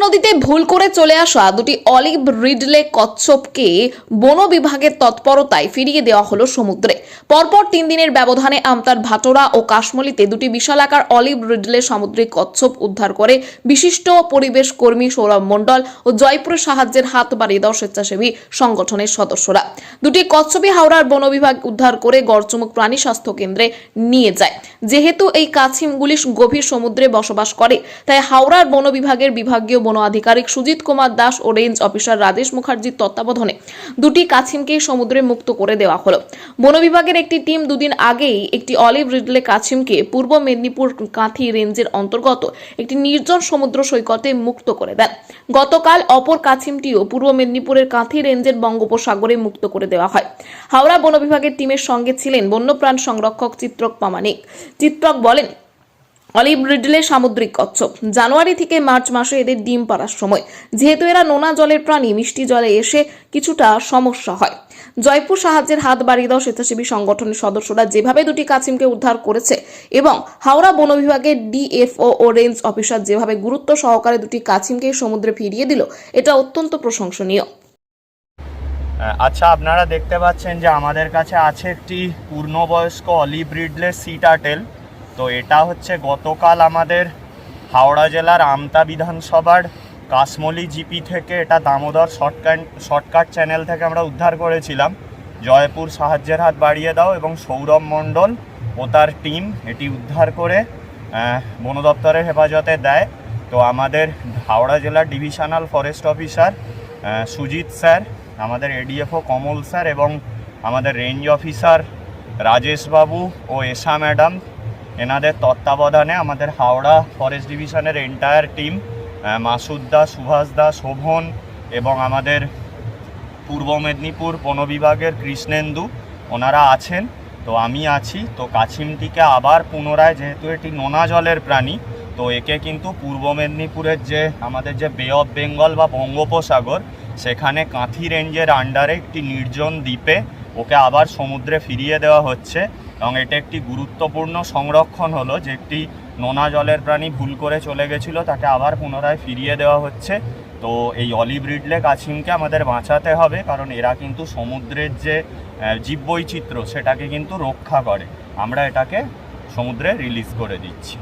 নদীতে ভুল করে চলে আসা দুটি অলিভ রিডলে কচ্ছপকে বন বিভাগের তৎপরতায় ফিরিয়ে দেওয়া হলো সমুদ্রে। পরপর 3 দিনের ব্যবধানে আমতার ভাটোরা ও কাশমলিতে দুটি বিশালাকার অলিভ রিডলে সামুদ্রিক কচ্ছপ উদ্ধার করে বিশিষ্ট পরিবেশ কর্মী সৌরভ মণ্ডল ও জয়পুরে সাহায্যের হাত বাড়িয়ে দেওয়া স্বেচ্ছাসেবী সংগঠনের সদস্যরা। দুটি কচ্ছপই হাওড়ার বন বিভাগ উদ্ধার করে গড়চমুখ প্রাণী স্বাস্থ্য কেন্দ্রে নিয়ে যায়। যেহেতু এই কাছিমগুলি গভীর সমুদ্রে বসবাস করে, তাই হাওড়ার বন বিভাগের বিভাগীয় বন আধিকারিক সুজিত কুমার দাস ও রেঞ্জ অফিসার রাজেশ মুখার্জির তত্ত্বাবধানে দুটি কাছিমকে সমুদ্রে মুক্ত করে দেওয়া হলো। বন বিভাগের একটি টিম দুদিন আগেই একটি অলিভ রিডলে কাছিমকে পূর্ব মেদিনীপুর কাঁথি রেঞ্জের অন্তর্গত একটি নির্জন সমুদ্র সৈকতে মুক্ত করে দেন। গতকাল অপর কাছিমটিও পূর্ব মেদিনীপুরের কাঁথি রেঞ্জের বঙ্গোপসাগরে মুক্ত করে দেওয়া হয়। হাওড়া বন বিভাগের টিমের সঙ্গে ছিলেন বন্যপ্রাণ সংরক্ষক চিত্রক প্রামাণিক। চিত্রক বলেন, অলিভ রিডলে সামুদ্রিক কচ্ছপ জানুয়ারি থেকে মার্চ মাসে এদের ডিম পাড়ার সময়, যেহেতু এরা নোনা জলের প্রাণী, মিষ্টি জলে এসে কিছুটা সমস্যা হয়। জয়পুর সাহায্যের হাত বাড়িয়ে দেওয়া স্বেচ্ছাসেবী সংগঠনের সদস্যরা যেভাবে দুটি কাছিমকে উদ্ধার করেছে এবং হাওড়া বন বিভাগের ডিএফও ও রেঞ্জ অফিসার যেভাবে গুরুত্ব সহকারে দুটি কাছিমকে সমুদ্রে ফিরিয়ে দিল, এটা অত্যন্ত প্রশংসনীয়। আচ্ছা, আপনারা দেখতে পাচ্ছেন যে আমাদের কাছে আছে একটি পূর্ণবয়স্ক অলিভ রিডলে সি টার্টেল। তো এটা হচ্ছে গতকাল আমাদের হাওড়া জেলার আমতা বিধানসভার কাশমলি জিপি থেকে, এটা দামোদর শর্টকাট চ্যানেল থেকে আমরা উদ্ধার করেছিলাম। জয়পুর সাহায্যের হাত বাড়িয়ে দাও এবং সৌরভ মণ্ডল ও তার টিম এটি উদ্ধার করে বন দপ্তরের হেফাজতে দেয়। তো আমাদের হাওড়া জেলার divisional forest officer Sujit sir, আমাদের এডিএফও কমল স্যার এবং আমাদের রেঞ্জ অফিসার রাজেশ বাবু ও এশা ম্যাডাম, এনাদের তত্ত্বাবধানে আমাদের হাওড়া ফরেস্ট ডিভিশনের এন্টায়ার টিম, মাসুদ দা, সুভাষ দা, শোভন এবং আমাদের পূর্ব মেদিনীপুর বন বিভাগের কৃষ্ণেন্দু, ওনারা আছেন। তো আমি আছি। তো কাছিমটিকে আবার পুনরায়, যেহেতু এটি নোনা জলের প্রাণী, তো একে কিন্তু পূর্ব মেদিনীপুরের যে আমাদের যে বে অফ বেঙ্গল বা বঙ্গোপসাগর, সেখানে কাঁথি রেঞ্জের আন্ডারে একটি নির্জন দ্বীপে ওকে আবার সমুদ্রে ফিরিয়ে দেওয়া হচ্ছে। এবং এটা একটি গুরুত্বপূর্ণ সংরক্ষণ হলো যে একটি নোনা জলের প্রাণী ভুল করে চলে গেছিলো, তাকে আবার পুনরায় ফিরিয়ে দেওয়া হচ্ছে। তো এই অলিভ রিডলে কাছিমকে আমাদের বাঁচাতে হবে, কারণ এরা কিন্তু সমুদ্রের যে জীববৈচিত্র্য সেটাকে কিন্তু রক্ষা করে। আমরা এটাকে সমুদ্রে রিলিজ করে দিচ্ছি।